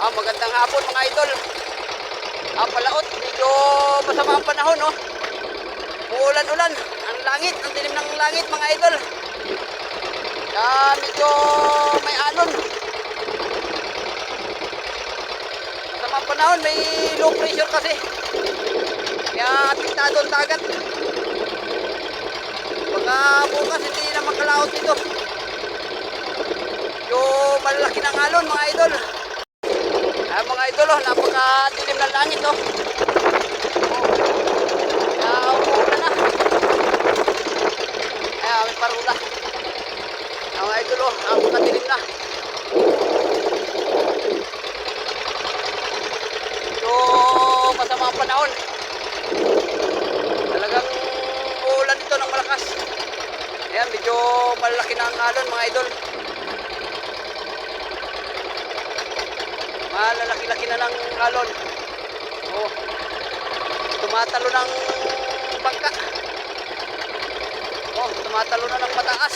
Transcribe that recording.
Magandang hapon mga idol. Palaot, medyo masama ang panahon, no? Uulan-ulan, ang langit, ang dilim ng langit mga idol. Medyo may alon. Masama ang panahon, may low pressure kasi. Kaya apektado ang dagat. Baka bukas hindi na makalaot dito. Yung malalaki ng alon mga idol. Mga idol, napakadilim ng langit, oh. Kaya umuulan na. May parula. Mga idol, napakadilim na. So, masama ang panahon. Talagang uulan dito ng malakas. Ayan, medyo malaki na ang alon mga idol. Lalaki-laki na ng alon. Tumatalo ng bangka. Tumatalo na ng mataas.